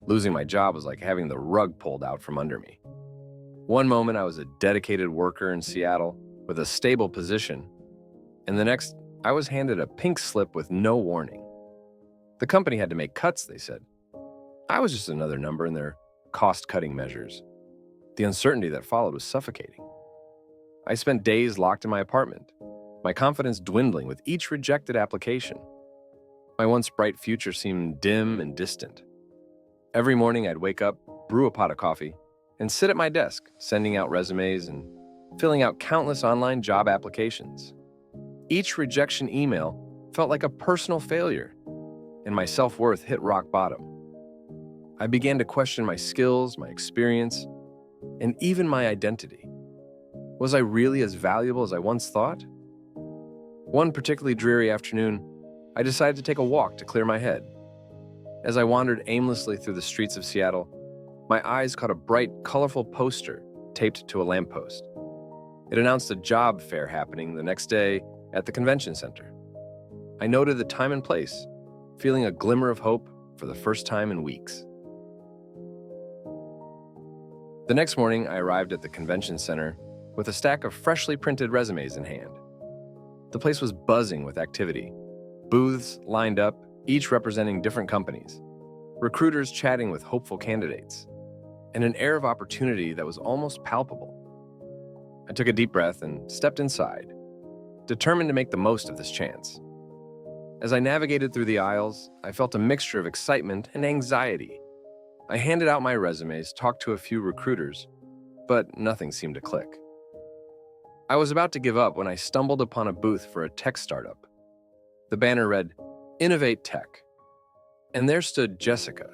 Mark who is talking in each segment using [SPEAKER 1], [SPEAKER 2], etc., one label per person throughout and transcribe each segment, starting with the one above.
[SPEAKER 1] Losing my job was like having the rug pulled out from under me. One moment I was a dedicated worker in Seattle with a stable position, and the next I was handed a pink slip with no warning. The company had to make cuts, they said. I was just another number in their cost-cutting measures. The uncertainty that followed was suffocating. I spent days locked in my apartment, my confidence dwindling with each rejected application. My once bright future seemed dim and distant. Every morning I'd wake up, brew a pot of coffee, and sit at my desk, sending out resumes and filling out countless online job applications. Each rejection email felt like a personal failure, and my self-worth hit rock bottom. I began to question my skills, my experience, and even my identity. Was I really as valuable as I once thought? One particularly dreary afternoon, I decided to take a walk to clear my head. As I wandered aimlessly through the streets of Seattle, my eyes caught a bright, colorful poster taped to a lamppost. It announced a job fair happening the next day at the convention center. I noted the time and place, feeling a glimmer of hope for the first time in weeks. The next morning, I arrived at the convention center with a stack of freshly printed resumes in hand. The place was buzzing with activity. Booths lined up, each representing different companies. Recruiters chatting with hopeful candidates. And an air of opportunity that was almost palpable. I took a deep breath and stepped inside, determined to make the most of this chance. As I navigated through the aisles, I felt a mixture of excitement and anxiety. I handed out my resumes, talked to a few recruiters, but nothing seemed to click. I was about to give up when I stumbled upon a booth for a tech startup. The banner read, "Innovate Tech." And there stood Jessica,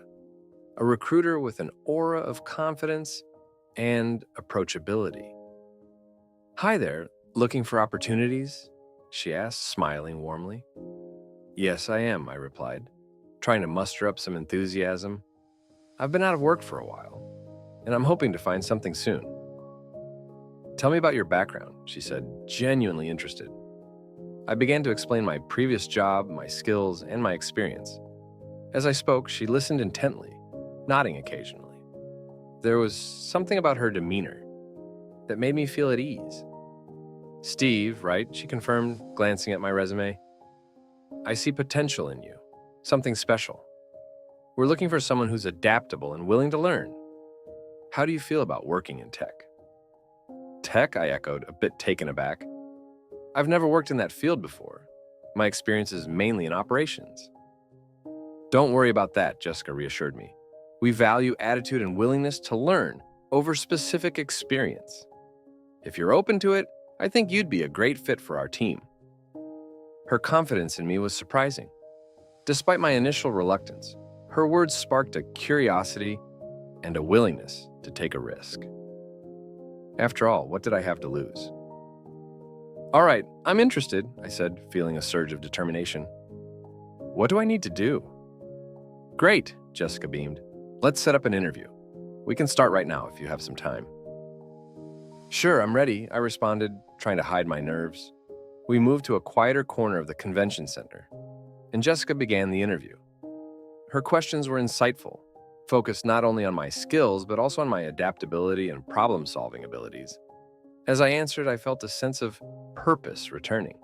[SPEAKER 1] a recruiter with an aura of confidence and approachability. "Hi there, looking for opportunities?" she asked, smiling warmly. "Yes, I am," I replied, trying to muster up some enthusiasm. "I've been out of work for a while, and I'm hoping to find something soon." "Tell me about your background," she said, genuinely interested. I began to explain my previous job, my skills, and my experience. As I spoke, she listened intently, nodding occasionally. There was something about her demeanor that made me feel at ease. "Steve, right?" she confirmed, glancing at my resume. "I see potential in you, something special. We're looking for someone who's adaptable and willing to learn. How do you feel about working in tech?" "Tech?" I echoed, a bit taken aback. "I've never worked in that field before. My experience is mainly in operations." "Don't worry about that," Jessica reassured me. "We value attitude and willingness to learn over specific experience. If you're open to it, I think you'd be a great fit for our team." Her confidence in me was surprising. Despite my initial reluctance, her words sparked a curiosity and a willingness to take a risk. After all, what did I have to lose? "All right, I'm interested," I said, feeling a surge of determination. "What do I need to do?" "Great," Jessica beamed. "Let's set up an interview. We can start right now if you have some time." "Sure, I'm ready," I responded, trying to hide my nerves. We moved to a quieter corner of the convention center, and Jessica began the interview. Her questions were insightful, focused not only on my skills, but also on my adaptability and problem-solving abilities. As I answered, I felt a sense of purpose returning.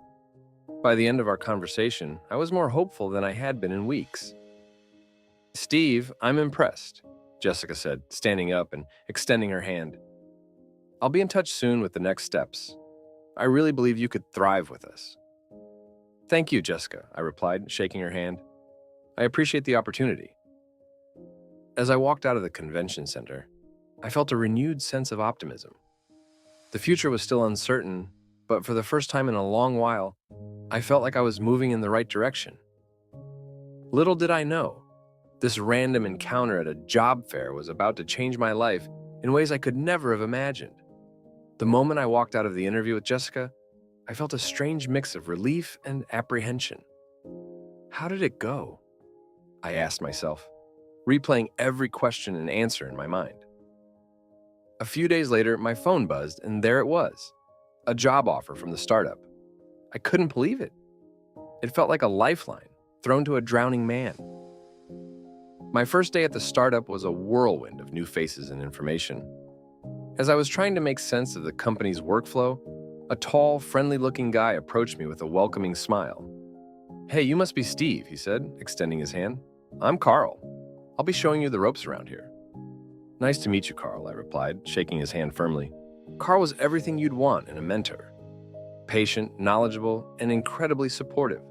[SPEAKER 1] By the end of our conversation, I was more hopeful than I had been in weeks. "Steve, I'm impressed," Jessica said, standing up and extending her hand. "I'll be in touch soon with the next steps. I really believe you could thrive with us." "Thank you, Jessica," I replied, shaking her hand. "I appreciate the opportunity." As I walked out of the convention center, I felt a renewed sense of optimism. The future was still uncertain, but for the first time in a long while, I felt like I was moving in the right direction. Little did I know, this random encounter at a job fair was about to change my life in ways I could never have imagined. The moment I walked out of the interview with Jessica, I felt a strange mix of relief and apprehension. How did it go? I asked myself, replaying every question and answer in my mind. A few days later, my phone buzzed, and there it was, a job offer from the startup. I couldn't believe it. It felt like a lifeline thrown to a drowning man. My first day at the startup was a whirlwind of new faces and information. As I was trying to make sense of the company's workflow, a tall, friendly-looking guy approached me with a welcoming smile. "Hey, you must be Steve," he said, extending his hand. "I'm Carl. I'll be showing you the ropes around here." "Nice to meet you, Carl," I replied, shaking his hand firmly. Carl was everything you'd want in a mentor. Patient, knowledgeable, and incredibly supportive.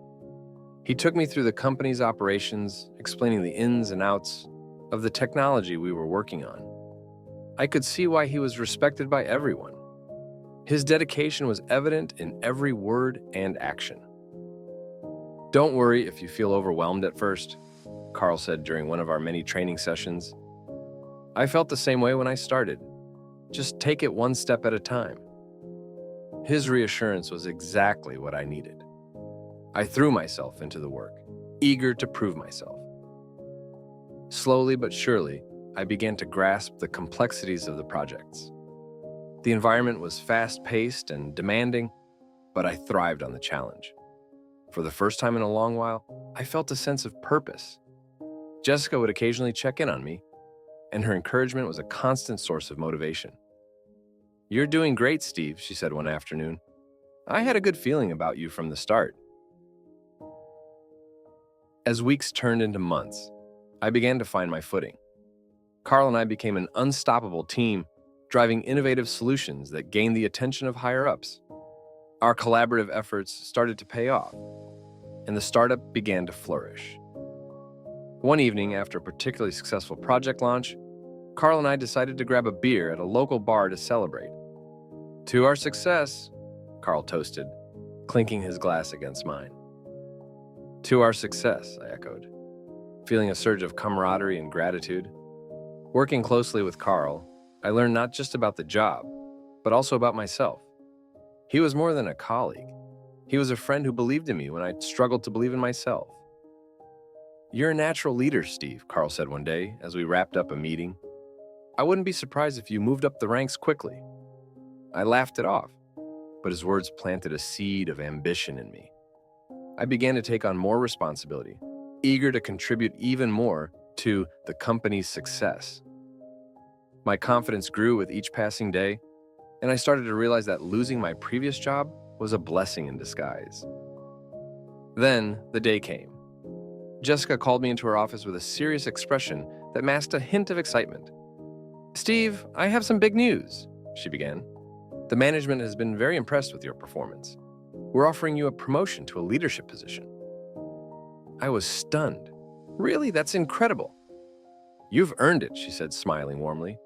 [SPEAKER 1] He took me through the company's operations, explaining the ins and outs of the technology we were working on. I could see why he was respected by everyone. His dedication was evident in every word and action. "Don't worry if you feel overwhelmed at first," Carl said during one of our many training sessions. "I felt the same way when I started. Just take it one step at a time." His reassurance was exactly what I needed. I threw myself into the work, eager to prove myself. Slowly but surely, I began to grasp the complexities of the projects. The environment was fast-paced and demanding, but I thrived on the challenge. For the first time in a long while, I felt a sense of purpose. Jessica would occasionally check in on me, and her encouragement was a constant source of motivation. "You're doing great, Steve," she said one afternoon. "I had a good feeling about you from the start." As weeks turned into months, I began to find my footing. Carl and I became an unstoppable team, driving innovative solutions that gained the attention of higher-ups. Our collaborative efforts started to pay off, and the startup began to flourish. One evening, after a particularly successful project launch, Carl and I decided to grab a beer at a local bar to celebrate. "To our success," Carl toasted, clinking his glass against mine. "To our success," I echoed, feeling a surge of camaraderie and gratitude. Working closely with Carl, I learned not just about the job, but also about myself. He was more than a colleague. He was a friend who believed in me when I struggled to believe in myself. "You're a natural leader, Steve," Carl said one day as we wrapped up a meeting. "I wouldn't be surprised if you moved up the ranks quickly." I laughed it off, but his words planted a seed of ambition in me. I began to take on more responsibility, eager to contribute even more to the company's success. My confidence grew with each passing day, and I started to realize that losing my previous job was a blessing in disguise. Then the day came. Jessica called me into her office with a serious expression that masked a hint of excitement. "Steve, I have some big news," she began. "The management has been very impressed with your performance. We're offering you a promotion to a leadership position." I was stunned. "Really? That's incredible." "You've earned it," she said, smiling warmly.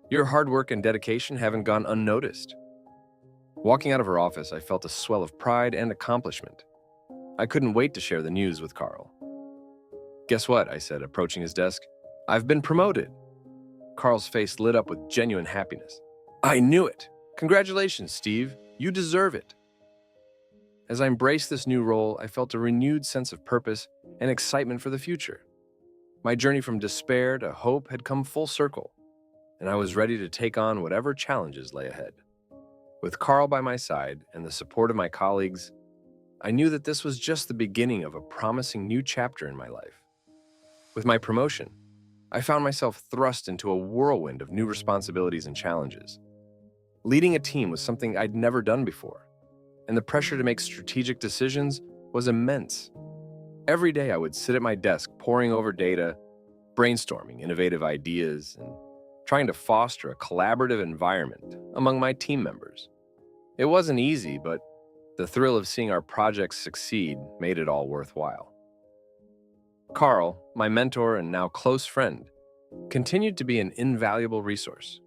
[SPEAKER 1] "Your hard work and dedication haven't gone unnoticed." Walking out of her office, I felt a swell of pride and accomplishment. I couldn't wait to share the news with Carl. "Guess what?" I said, approaching his desk. "I've been promoted." Carl's face lit up with genuine happiness. "I knew it! Congratulations, Steve. You deserve it." As I embraced this new role, I felt a renewed sense of purpose and excitement for the future. My journey from despair to hope had come full circle, and I was ready to take on whatever challenges lay ahead. With Carl by my side and the support of my colleagues, I knew that this was just the beginning of a promising new chapter in my life. With my promotion, I found myself thrust into a whirlwind of new responsibilities and challenges. Leading a team was something I'd never done before, and the pressure to make strategic decisions was immense. Every day I would sit at my desk poring over data, brainstorming innovative ideas, and trying to foster a collaborative environment among my team members. It wasn't easy, but the thrill of seeing our projects succeed made it all worthwhile. Carl, my mentor and now close friend, continued to be an invaluable resource.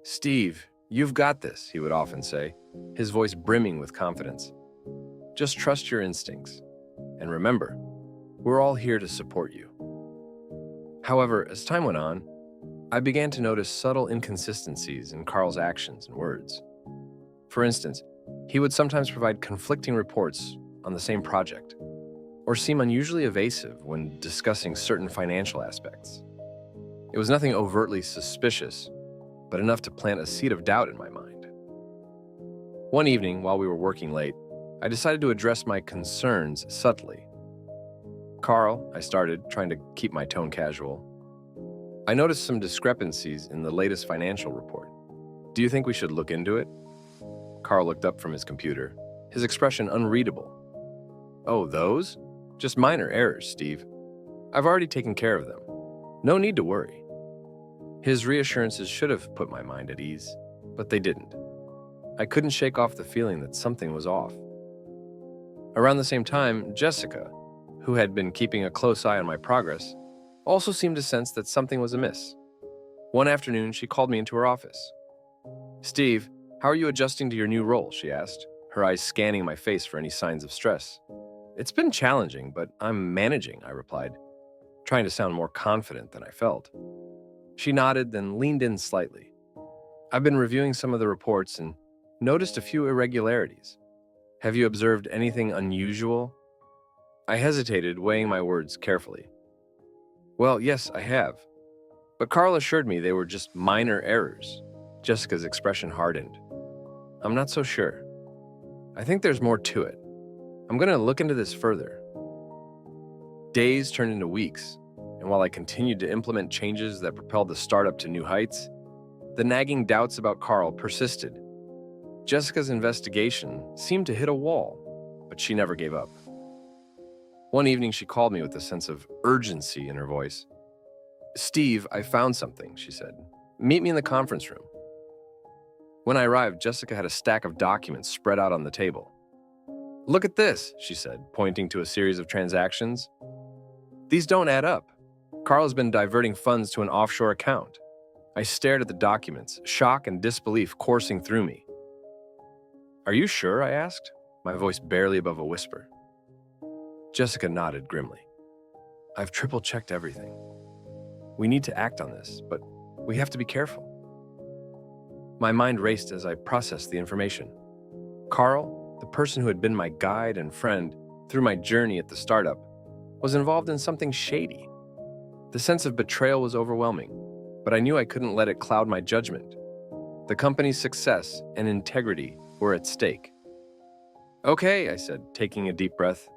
[SPEAKER 1] "Steve, you've got this," he would often say, his voice brimming with confidence. "Just trust your instincts. And remember, we're all here to support you." However, as time went on, I began to notice subtle inconsistencies in Carl's actions and words. For instance, he would sometimes provide conflicting reports on the same project, or seem unusually evasive when discussing certain financial aspects. It was nothing overtly suspicious, but enough to plant a seed of doubt in my mind. One evening, while we were working late, I decided to address my concerns subtly. Carl, I started, trying to keep my tone casual. I noticed some discrepancies in the latest financial report. Do you think we should look into it? Carl looked up from his computer, his expression unreadable. Oh, those? Just minor errors, Steve. I've already taken care of them. No need to worry. His reassurances should have put my mind at ease, but they didn't. I couldn't shake off the feeling that something was off. Around the same time, Jessica, who had been keeping a close eye on my progress, also seemed to sense that something was amiss. One afternoon, she called me into her office. "Steve, how are you adjusting to your new role?" she asked, her eyes scanning my face for any signs of stress. "It's been challenging, but I'm managing," I replied, trying to sound more confident than I felt. She nodded, then leaned in slightly. "I've been reviewing some of the reports and noticed a few irregularities. Have you observed anything unusual?" I hesitated, weighing my words carefully. "Well, yes, I have. But Carl assured me they were just minor errors." Jessica's expression hardened. "I'm not so sure. I think there's more to it. I'm going to look into this further." Days turned into weeks, and while I continued to implement changes that propelled the startup to new heights, the nagging doubts about Carl persisted. Jessica's investigation seemed to hit a wall, but she never gave up. One evening, she called me with a sense of urgency in her voice. "Steve, I found something," she said. "Meet me in the conference room." When I arrived, Jessica had a stack of documents spread out on the table. "Look at this," she said, pointing to a series of transactions. "These don't add up. Carl has been diverting funds to an offshore account." I stared at the documents, shock and disbelief coursing through me. "Are you sure?" I asked, my voice barely above a whisper. Jessica nodded grimly. "I've triple-checked everything. We need to act on this, but we have to be careful." My mind raced as I processed the information. Carl, the person who had been my guide and friend through my journey at the startup, was involved in something shady. The sense of betrayal was overwhelming, but I knew I couldn't let it cloud my judgment. The company's success and integrity were at stake. "Okay," I said, taking a deep breath.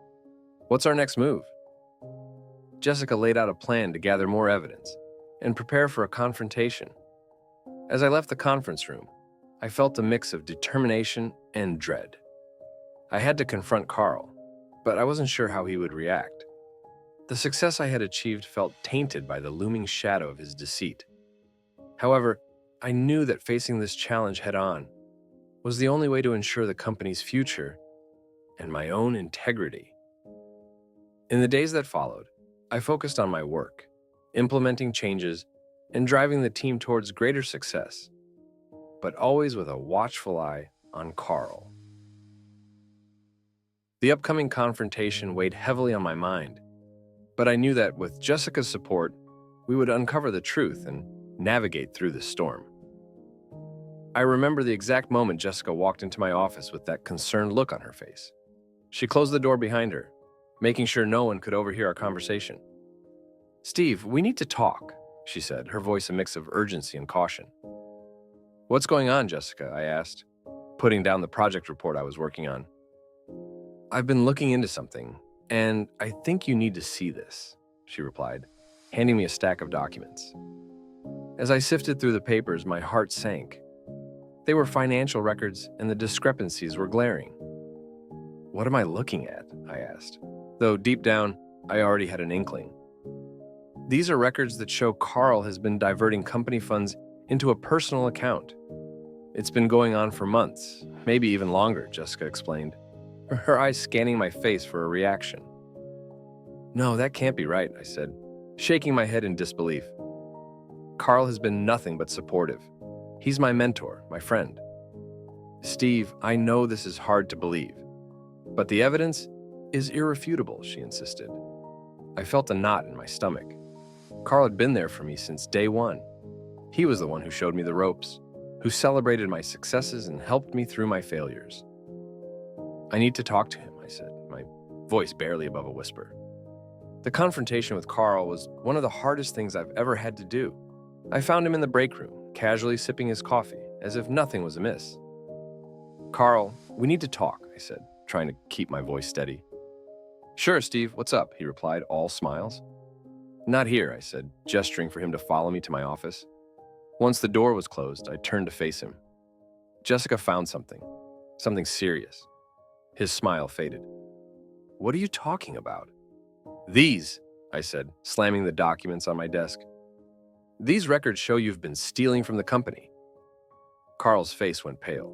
[SPEAKER 1] "What's our next move?" Jessica laid out a plan to gather more evidence and prepare for a confrontation. As I left the conference room, I felt a mix of determination and dread. I had to confront Carl, but I wasn't sure how he would react. The success I had achieved felt tainted by the looming shadow of his deceit. However, I knew that facing this challenge head-on was the only way to ensure the company's future and my own integrity. In the days that followed, I focused on my work, implementing changes and driving the team towards greater success, but always with a watchful eye on Carl. The upcoming confrontation weighed heavily on my mind, but I knew that with Jessica's support, we would uncover the truth and navigate through the storm. I remember the exact moment Jessica walked into my office with that concerned look on her face. She closed the door behind her, making sure no one could overhear our conversation. "Steve, we need to talk," she said, her voice a mix of urgency and caution. "What's going on, Jessica?" I asked, putting down the project report I was working on. "I've been looking into something, and I think you need to see this," she replied, handing me a stack of documents. As I sifted through the papers, my heart sank. They were financial records, and the discrepancies were glaring. "What am I looking at?" I asked, though deep down, I already had an inkling. "These are records that show Carl has been diverting company funds into a personal account. It's been going on for months, maybe even longer," Jessica explained, her eyes scanning my face for a reaction. "No, that can't be right," I said, shaking my head in disbelief. "Carl has been nothing but supportive. He's my mentor, my friend." "Steve, I know this is hard to believe, but the evidence is irrefutable," she insisted. I felt a knot in my stomach. Carl had been there for me since day one. He was the one who showed me the ropes, who celebrated my successes and helped me through my failures. "I need to talk to him," I said, my voice barely above a whisper. The confrontation with Carl was one of the hardest things I've ever had to do. I found him in the break room, casually sipping his coffee, as if nothing was amiss. "Carl, we need to talk," I said, trying to keep my voice steady. Sure, Steve, what's up? He replied, all smiles. Not here, I said, gesturing for him to follow me to my office. Once the door was closed, I turned to face him. Jessica found something serious. His smile faded. What are you talking about? These, I said, slamming the documents on my desk. These records show you've been stealing from the company. Carl's face went pale.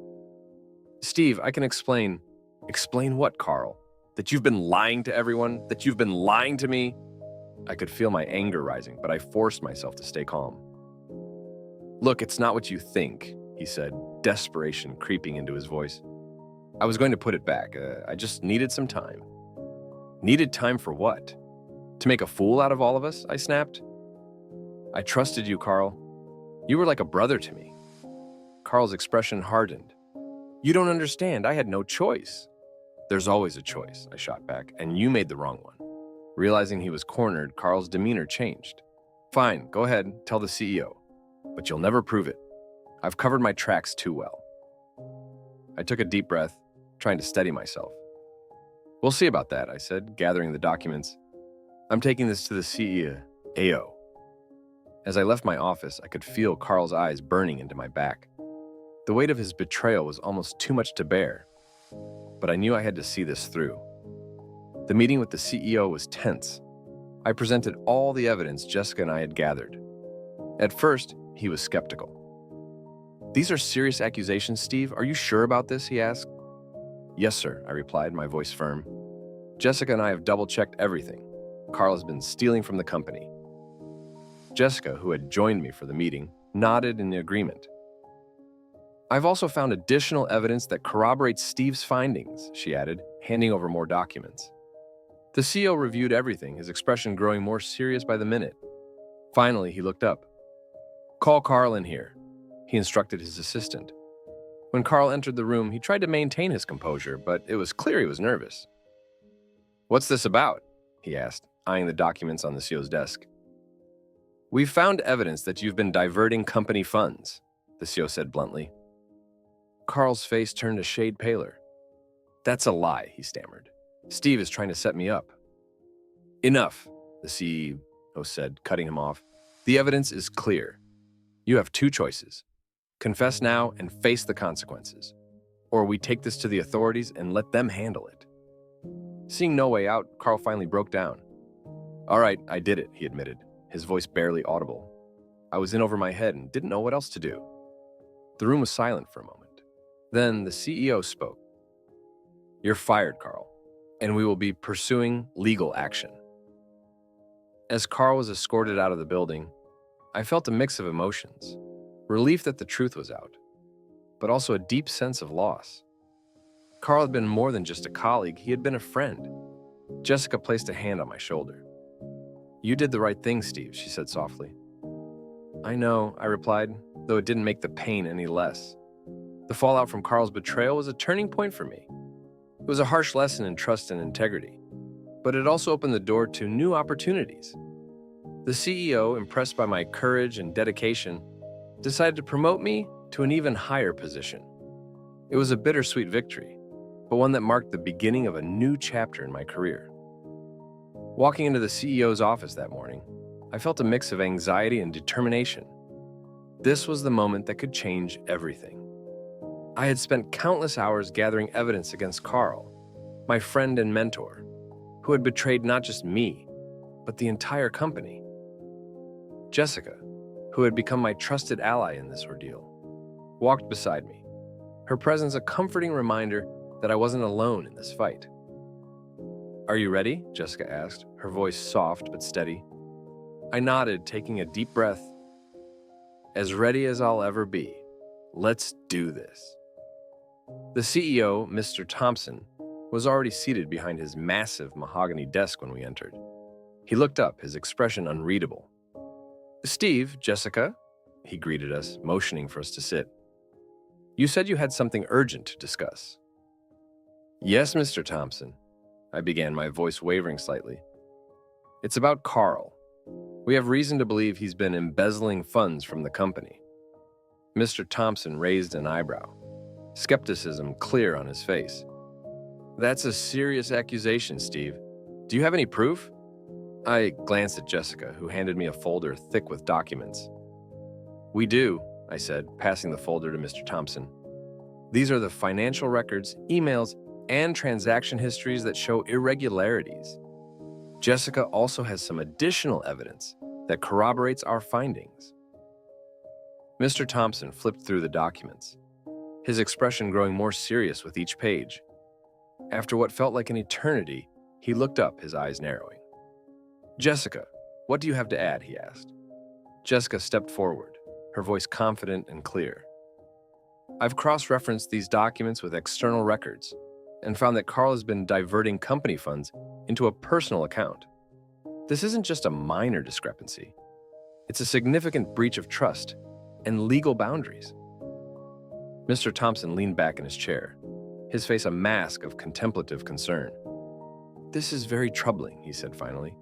[SPEAKER 1] Steve, I can explain. Explain what, Carl? That you've been lying to everyone? That you've been lying to me? I could feel my anger rising, but I forced myself to stay calm. Look, it's not what you think, he said, desperation creeping into his voice. I was going to put it back. I just needed some time. Needed time for what? To make a fool out of all of us? I snapped. I trusted you, Carl. You were like a brother to me. Carl's expression hardened. You don't understand. I had no choice. There's always a choice, I shot back, and you made the wrong one. Realizing he was cornered, Carl's demeanor changed. Fine, go ahead, tell the CEO. But you'll never prove it. I've covered my tracks too well. I took a deep breath, trying to steady myself. We'll see about that, I said, gathering the documents. I'm taking this to the CEO. As I left my office, I could feel Carl's eyes burning into my back. The weight of his betrayal was almost too much to bear, but I knew I had to see this through. The meeting with the CEO was tense. I presented all the evidence Jessica and I had gathered. At first, he was skeptical. These are serious accusations, Steve. Are you sure about this? He asked. Yes, sir, I replied, my voice firm. Jessica and I have double-checked everything. Carl has been stealing from the company. Jessica, who had joined me for the meeting, nodded in agreement. I've also found additional evidence that corroborates Steve's findings, she added, handing over more documents. The CEO reviewed everything, his expression growing more serious by the minute. Finally, he looked up. Call Carl in here, he instructed his assistant. When Carl entered the room, he tried to maintain his composure, but it was clear he was nervous. What's this about? He asked, eyeing the documents on the CEO's desk. We've found evidence that you've been diverting company funds, the CEO said bluntly. Carl's face turned a shade paler. That's a lie, he stammered. Steve is trying to set me up. Enough, the CEO said, cutting him off. The evidence is clear. You have two choices. Confess now and face the consequences. Or we take this to the authorities and let them handle it. Seeing no way out, Carl finally broke down. All right, I did it, he admitted, his voice barely audible. I was in over my head and didn't know what else to do. The room was silent for a moment. Then the CEO spoke. You're fired, Carl, and we will be pursuing legal action. As Carl was escorted out of the building, I felt a mix of emotions. Relief that the truth was out, but also a deep sense of loss. Carl had been more than just a colleague, he had been a friend. Jessica placed a hand on my shoulder. You did the right thing, Steve, she said softly. I know, I replied, though it didn't make the pain any less. The fallout from Carl's betrayal was a turning point for me. It was a harsh lesson in trust and integrity, but it also opened the door to new opportunities. The CEO, impressed by my courage and dedication, decided to promote me to an even higher position. It was a bittersweet victory, but one that marked the beginning of a new chapter in my career. Walking into the CEO's office that morning, I felt a mix of anxiety and determination. This was the moment that could change everything. I had spent countless hours gathering evidence against Carl, my friend and mentor, who had betrayed not just me, but the entire company. Jessica, who had become my trusted ally in this ordeal, walked beside me, her presence a comforting reminder that I wasn't alone in this fight. Are you ready? Jessica asked, her voice soft but steady. I nodded, taking a deep breath. As ready as I'll ever be. Let's do this. The CEO, Mr. Thompson, was already seated behind his massive mahogany desk when we entered. He looked up, his expression unreadable. Steve, Jessica, he greeted us, motioning for us to sit. You said you had something urgent to discuss. Yes, Mr. Thompson, I began, my voice wavering slightly. It's about Carl. We have reason to believe he's been embezzling funds from the company. Mr. Thompson raised an eyebrow, skepticism clear on his face. That's a serious accusation, Steve. Do you have any proof? I glanced at Jessica, who handed me a folder thick with documents. We do, I said, passing the folder to Mr. Thompson. These are the financial records, emails, and transaction histories that show irregularities. Jessica also has some additional evidence that corroborates our findings. Mr. Thompson flipped through the documents, his expression growing more serious with each page. After what felt like an eternity, he looked up, his eyes narrowing. Jessica, what do you have to add? He asked. Jessica stepped forward, her voice confident and clear. I've cross-referenced these documents with external records and found that Carl has been diverting company funds into a personal account. This isn't just a minor discrepancy. It's a significant breach of trust and legal boundaries. Mr. Thompson leaned back in his chair, his face a mask of contemplative concern. This is very troubling, he said finally.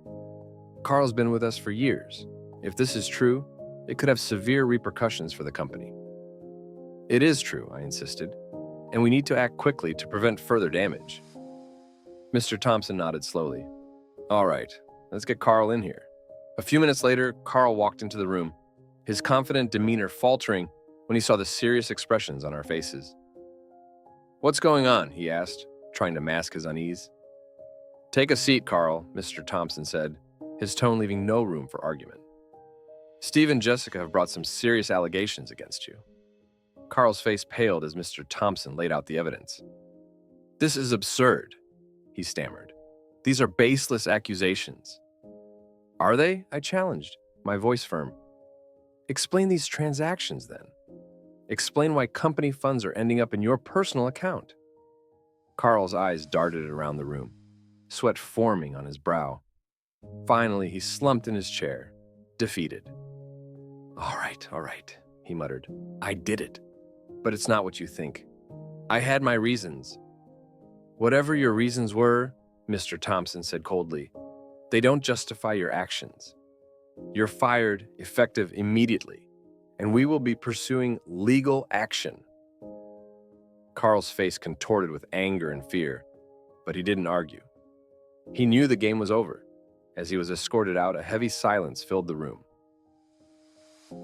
[SPEAKER 1] Carl's been with us for years. If this is true, it could have severe repercussions for the company. It is true, I insisted, and we need to act quickly to prevent further damage. Mr. Thompson nodded slowly. All right, let's get Carl in here. A few minutes later, Carl walked into the room, his confident demeanor faltering when he saw the serious expressions on our faces. What's going on? He asked, trying to mask his unease. Take a seat, Carl, Mr. Thompson said, his tone leaving no room for argument. Steve and Jessica have brought some serious allegations against you. Carl's face paled as Mr. Thompson laid out the evidence. This is absurd, he stammered. These are baseless accusations. Are they? I challenged, my voice firm. Explain these transactions then. Explain why company funds are ending up in your personal account. Carl's eyes darted around the room, sweat forming on his brow. Finally, he slumped in his chair, defeated. All right, he muttered. I did it. But it's not what you think. I had my reasons. Whatever your reasons were, Mr. Thompson said coldly, they don't justify your actions. You're fired, effective immediately, and we will be pursuing legal action. Carl's face contorted with anger and fear, but he didn't argue. He knew the game was over. As he was escorted out, a heavy silence filled the room.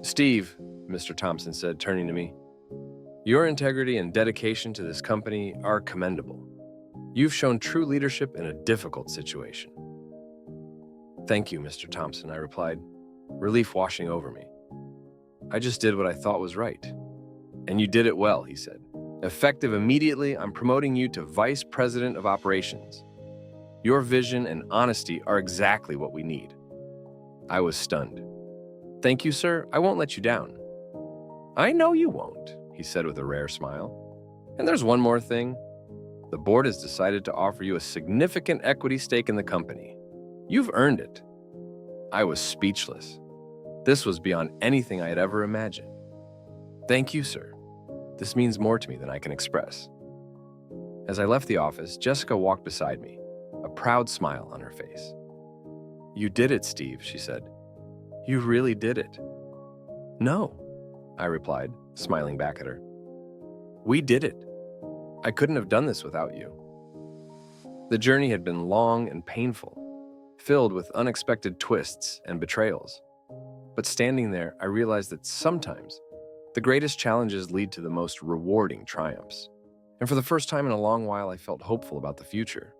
[SPEAKER 1] Steve, Mr. Thompson said, turning to me, your integrity and dedication to this company are commendable. You've shown true leadership in a difficult situation. Thank you, Mr. Thompson, I replied, relief washing over me. I just did what I thought was right. And you did it well, he said. Effective immediately, I'm promoting you to Vice President of Operations. Your vision and honesty are exactly what we need. I was stunned. Thank you, sir. I won't let you down. I know you won't, he said with a rare smile. And there's one more thing. The board has decided to offer you a significant equity stake in the company. You've earned it. I was speechless. This was beyond anything I had ever imagined. Thank you, sir. This means more to me than I can express. As I left the office, Jessica walked beside me, a proud smile on her face. You did it, Steve, she said. You really did it. No, I replied, smiling back at her. We did it. I couldn't have done this without you. The journey had been long and painful, filled with unexpected twists and betrayals. But standing there, I realized that sometimes the greatest challenges lead to the most rewarding triumphs. And for the first time in a long while, I felt hopeful about the future.